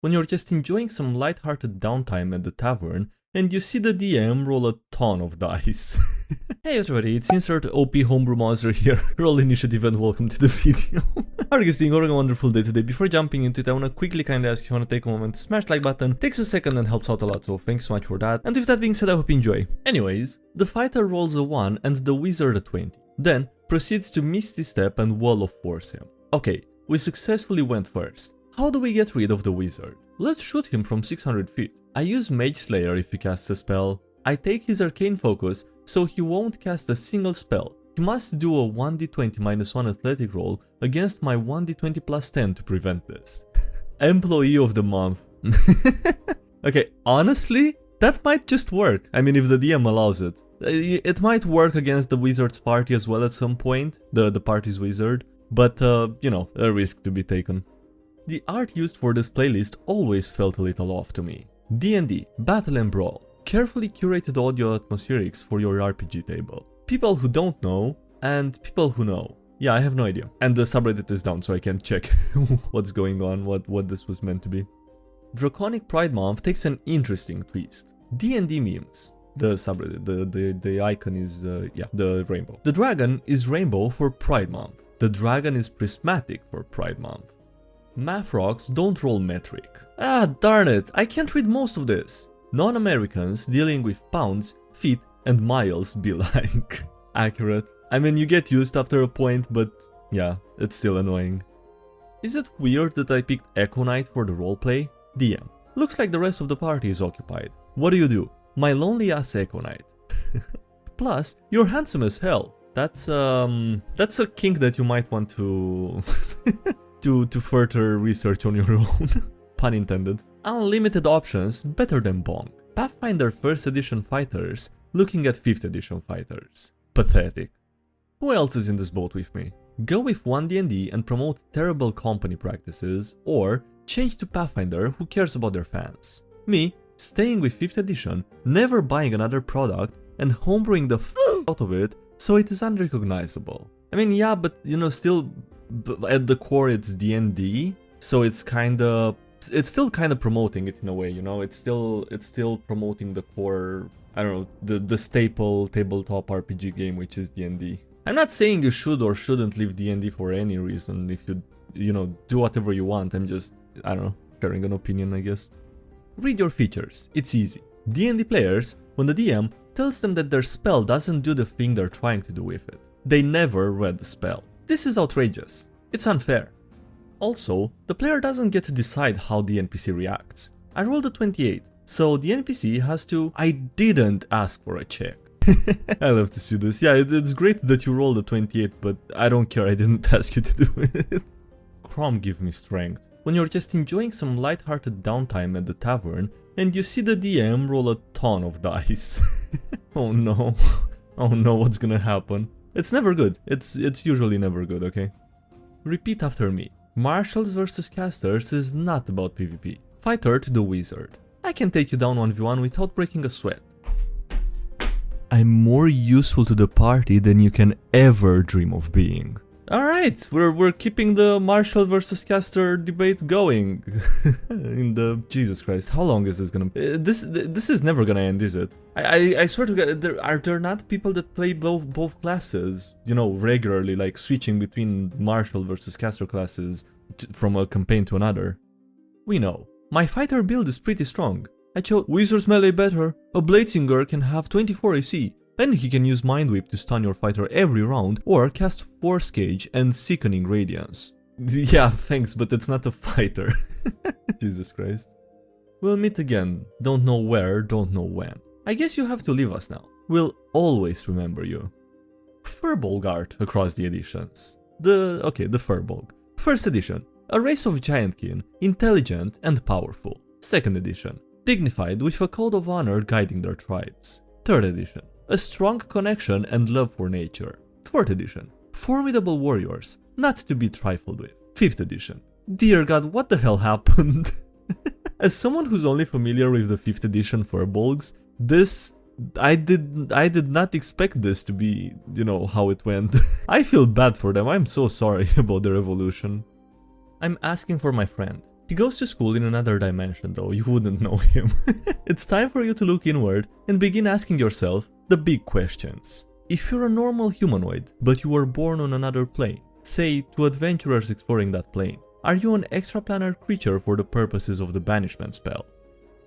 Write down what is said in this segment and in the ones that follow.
when you're just enjoying some light-hearted downtime at the tavern and you see the DM roll a ton of dice. Hey everybody, it's Insert OP Homebrew Monster here, roll initiative and welcome to the video. How are you guys doing? Having a wonderful day today. Before jumping into it, I want to quickly kindly ask if you want to take a moment to smash the like button. Takes a second and helps out a lot, so thanks so much for that. And with that being said, I hope you enjoy. Anyways, the fighter rolls a 1 and the wizard a 20. Then proceeds to Misty Step and Wall of Force him. Okay, we successfully went first. How do we get rid of the wizard? Let's shoot him from 600 feet. I use Mage Slayer if he casts a spell. I take his arcane focus, so he won't cast a single spell. He must do a 1d20 minus 1 athletic roll against my 1d20 plus 10 to prevent this. Employee of the month. Okay, honestly, that might just work. I mean, if the DM allows it. It might work against the wizard's party as well at some point, the party's wizard, but, you know, a risk to be taken. The art used for this playlist always felt a little off to me. D&D, Battle and Brawl. Carefully curated audio atmospherics for your RPG table. People who don't know, and people who know. Yeah, I have no idea. And the subreddit is down, so I can check what's going on, what this was meant to be. Draconic Pride Month takes an interesting twist. D&D memes. The subreddit, the icon is, the rainbow. The dragon is rainbow for Pride Month. The dragon is prismatic for Pride Month. Math rocks don't roll metric. Ah, darn it, I can't read most of this. Non-Americans dealing with pounds, feet, and miles be like. Accurate. I mean, you get used after a point, but yeah, it's still annoying. Is it weird that I picked Echo Knight for the roleplay? DM. Looks like the rest of the party is occupied. What do? My lonely ass Echo Knight. Plus, you're handsome as hell. That's a kink that you might want to to further research on your own. Pun intended. Unlimited options better than bonk. Pathfinder 1st edition fighters looking at 5th edition fighters. Pathetic. Who else is in this boat with me? Go with 1D&D and promote terrible company practices, or change to Pathfinder who cares about their fans. Me, staying with 5th edition, never buying another product and homebrewing the out of it so it is unrecognizable. I mean, yeah, but you know, still at the core it's D&D, so it's still kind of promoting it in a way, you know. It's still promoting the core, I don't know, the staple tabletop RPG game, which is D&D. I'm not saying you should or shouldn't leave D&D for any reason. If you know, do whatever you want. I'm just, I don't know, sharing an opinion, I guess. Read your features. It's easy. D&D players, when the DM tells them that their spell doesn't do the thing they're trying to do with it, they never read the spell. This is outrageous. It's unfair. Also, the player doesn't get to decide how the NPC reacts. I rolled a 28, so the NPC has to... I didn't ask for a check. I love to see this. Yeah, it's great that you rolled a 28, but I don't care, I didn't ask you to do it. Crom give me strength. When you're just enjoying some light-hearted downtime at the tavern, and you see the DM roll a ton of dice. Oh no. Oh no, what's gonna happen? It's never good. It's usually never good, okay? Repeat after me. Marshals vs casters is not about PvP. Fighter to the wizard. I can take you down 1v1 without breaking a sweat. I'm more useful to the party than you can ever dream of being. Alright, we're keeping the Marshal vs caster debate going. In the... Jesus Christ, how long is this gonna... This is never gonna end, is it? I swear to God, are there not people that play both classes, you know, regularly, like switching between Marshal versus caster classes from a campaign to another? We know. My fighter build is pretty strong. I chose Wizard's melee better. A Bladesinger can have 24 AC, and he can use Mind Whip to stun your fighter every round, or cast Force Cage and Sickening Radiance. Yeah, thanks, but it's not a fighter. Jesus Christ. We'll meet again. Don't know where, don't know when. I guess you have to leave us now. We'll always remember you. Furbolg art across the editions. The Furbolg. First edition. A race of Giantkin, intelligent and powerful. Second edition. Dignified with a code of honor guiding their tribes. Third edition. A strong connection and love for nature. Fourth edition. Formidable warriors, not to be trifled with. Fifth edition. Dear God, what the hell happened? As someone who's only familiar with the 5th edition Furbolgs, I did not expect this to be, you know, how it went. I feel bad for them, I'm so sorry about their evolution. I'm asking for my friend. He goes to school in another dimension though, you wouldn't know him. It's time for you to look inward and begin asking yourself the big questions. If you're a normal humanoid, but you were born on another plane, say to adventurers exploring that plane, are you an extraplanar creature for the purposes of the banishment spell?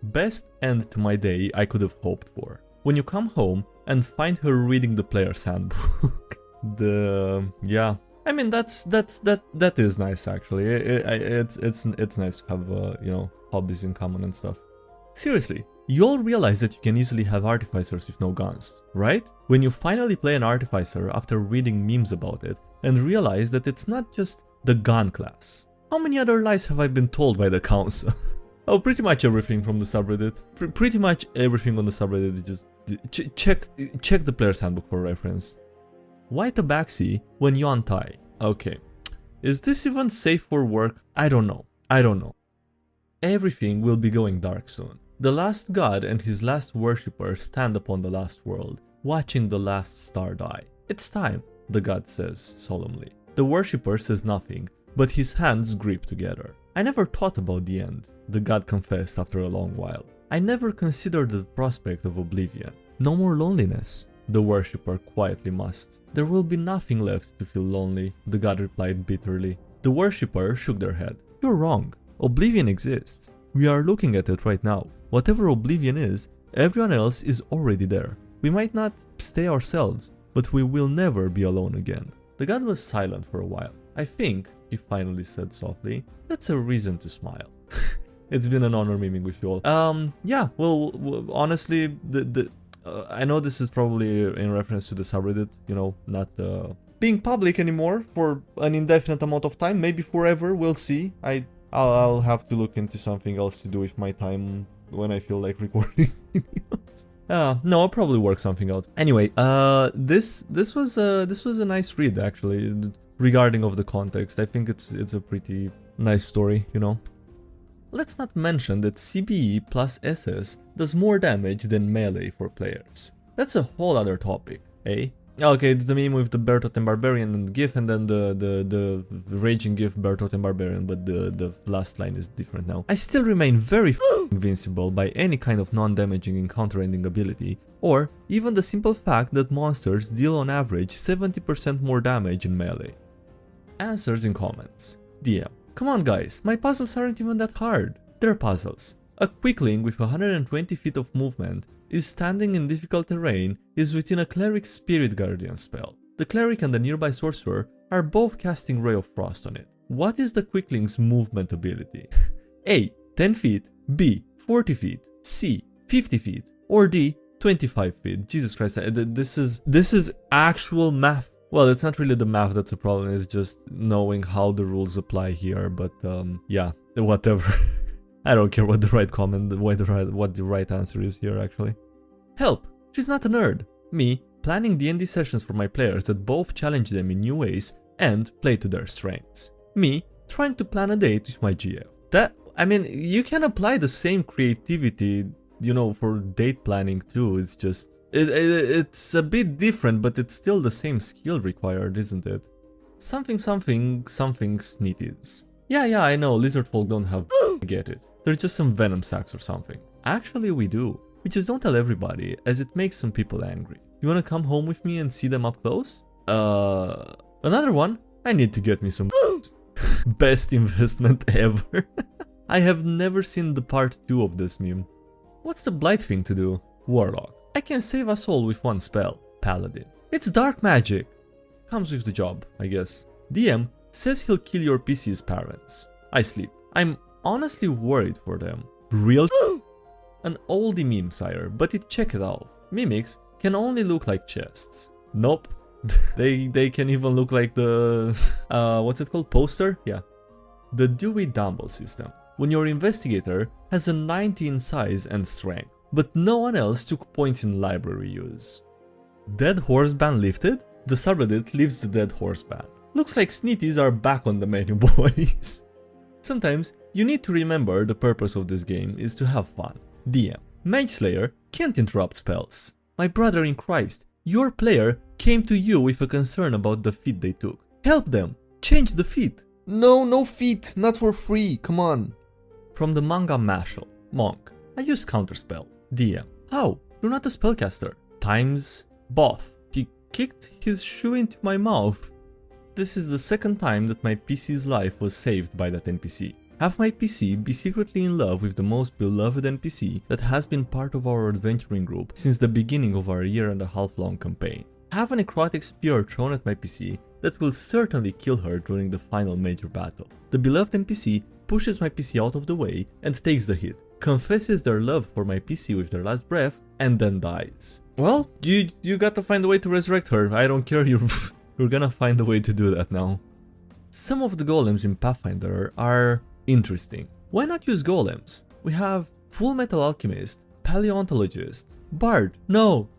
Best end to my day I could have hoped for. When you come home and find her reading the player's handbook. Yeah. I mean that is nice actually. It's nice to have you know, hobbies in common and stuff. Seriously, you all realize that you can easily have artificers with no guns, right? When you finally play an artificer after reading memes about it and realize that it's not just the gun class. How many other lies have I been told by the council? Oh, pretty much everything from the subreddit. Pretty much everything on the subreddit. Just check the player's handbook for reference. Why tabaxi when you untie? Okay. Is this even safe for work? I don't know. Everything will be going dark soon. The last god and his last worshipper stand upon the last world, watching the last star die. It's time, the god says solemnly. The worshipper says nothing, but his hands grip together. I never thought about the end, the god confessed after a long while. I never considered the prospect of oblivion. No more loneliness, the worshipper quietly must. There will be nothing left to feel lonely, the god replied bitterly. The worshipper shook their head. You're wrong. Oblivion exists. We are looking at it right now. Whatever oblivion is, everyone else is already there. We might not stay ourselves, but we will never be alone again. The god was silent for a while. I think, he finally said softly, that's a reason to smile. It's been an honor memeing with you all. Yeah, well, honestly, I know this is probably in reference to the subreddit, you know, not being public anymore for an indefinite amount of time, maybe forever, we'll see. I'll have to look into something else to do with my time when I feel like recording videos. No, I'll probably work something out. Anyway, this was a nice read actually, regarding of the context. I think it's a pretty nice story, you know. Let's not mention that CBE plus SS does more damage than melee for players. That's a whole other topic, eh? Okay, it's the meme with the Bertoten Barbarian and GIF, and then the raging GIF Bertoten Barbarian, but the last line is different now. I still remain very invincible by any kind of non-damaging encounter-ending ability, or even the simple fact that monsters deal on average 70% more damage in melee. Answers in comments. DM. Come on guys, my puzzles aren't even that hard. They're puzzles. A quickling with 120 feet of movement is standing in difficult terrain is within a cleric's spirit guardian spell. The cleric and the nearby sorcerer are both casting Ray of Frost on it. What is the quickling's movement ability? A. 10 feet, B. 40 feet, C. 50 feet, or D. 25 feet. Jesus Christ, this is actual math. Well, it's not really the math that's a problem, it's just knowing how the rules apply here, but yeah, whatever. I don't care what the right comment, what the right answer is here actually. Help! She's not a nerd. Me, planning D&D sessions for my players that both challenge them in new ways and play to their strengths. Me, trying to plan a date with my GF. I mean, you can apply the same creativity, you know, for date planning too, it's just... It's a bit different, but it's still the same skill required, isn't it? Something sneaties. Yeah, I know, lizard folk don't have I get it. They're just some venom sacks or something. Actually, we do. We just don't tell everybody, as it makes some people angry. You wanna come home with me and see them up close? Another one? I need to get me some Best investment ever. I have never seen the part 2 of this meme. What's the blight thing to do? Warlock. I can save us all with one spell, Paladin. It's dark magic. Comes with the job, I guess. DM says he'll kill your PC's parents. I sleep. I'm honestly worried for them. Real An oldie meme, sire, but check it out. Mimics can only look like chests. Nope. they can even look like the... what's it called? Poster? Yeah. The Dewey Dumble system. When your investigator has a 90 in size and strength, but no one else took points in library use. Dead horse ban lifted? The subreddit leaves the dead horse ban. Looks like sneeties are back on the menu, boys. Sometimes you need to remember the purpose of this game is to have fun. DM. Mage Slayer can't interrupt spells. My brother in Christ, your player came to you with a concern about the feat they took. Help them. Change the feat. No feat. Not for free. Come on. From the manga Mashal. Monk. I use counterspell. DM. How? You're not a spellcaster. Times. Boff. He kicked his shoe into my mouth. This is the second time that my PC's life was saved by that NPC. Have my PC be secretly in love with the most beloved NPC that has been part of our adventuring group since the beginning of our 1.5-year long campaign. Have a necrotic spear thrown at my PC that will certainly kill her during the final major battle. The beloved NPC pushes my PC out of the way and takes the hit, confesses their love for my PC with their last breath, and then dies. Well, you gotta find a way to resurrect her. I don't care, you're gonna find a way to do that now. Some of the golems in Pathfinder are interesting. Why not use golems? We have Full Metal Alchemist, Paleontologist, Bard, no!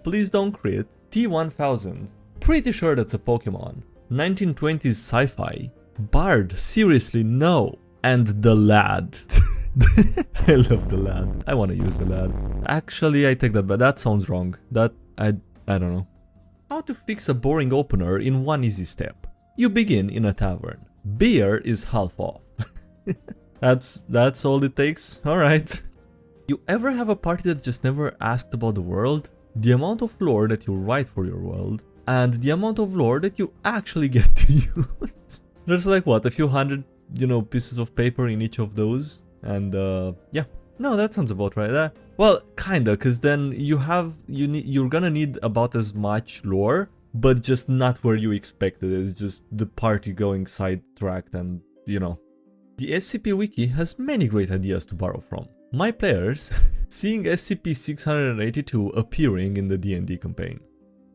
Please don't crit, T1000, pretty sure that's a Pokemon, 1920s sci-fi, Bard, seriously no, and the Lad. I love the Lad, I wanna use the Lad. Actually I take that back, that sounds wrong, I don't know. How to fix a boring opener in one easy step. You begin in a tavern. Beer is half off. That's all it takes? Alright. You ever have a party that just never asked about the world? The amount of lore that you write for your world, and the amount of lore that you actually get to use. There's like what, a few hundred, pieces of paper in each of those? And yeah. No, that sounds about right. Well, kinda, cause then you're gonna need about as much lore, but just not where you expected it. It's just the party going sidetracked and, The SCP Wiki has many great ideas to borrow from. My players seeing SCP-682 appearing in the D&D campaign.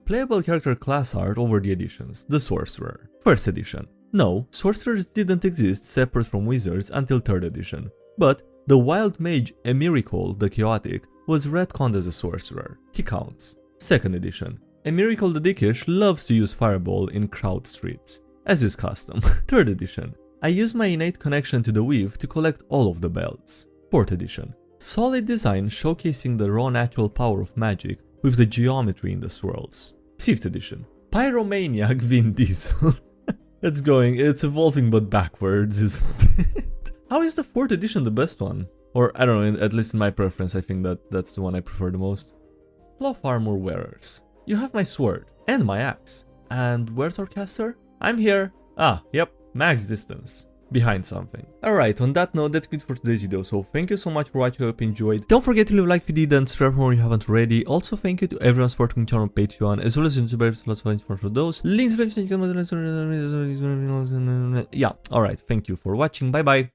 Playable character class art over the editions. The Sorcerer. First edition. No, sorcerers didn't exist separate from wizards until 3rd edition. But the wild mage Emiricol the Chaotic was retconned as a sorcerer. He counts. 2nd edition. Emiricol the Dickish loves to use Fireball in crowd streets, as is custom. 3rd edition. I use my innate connection to the weave to collect all of the belts. 4th edition. Solid design showcasing the raw natural power of magic with the geometry in the swirls. 5th edition. Pyromaniac Vin Diesel. It's evolving but backwards, isn't it? How is the 4th edition the best one? Or, I don't know, at least in my preference, I think that's the one I prefer the most. Cloth Armor Wearers. You have my sword, and my axe. And where's our caster? I'm here. Ah, yep, max distance. Behind something. Alright, on that note, that's it for today's video, so thank you so much for watching, I hope you enjoyed. Don't forget to leave a like if you did and subscribe if you haven't already. Also, thank you to everyone supporting the channel on Patreon, as well as YouTubers, lots of information for those. Links, yeah, alright, thank you for watching, bye bye.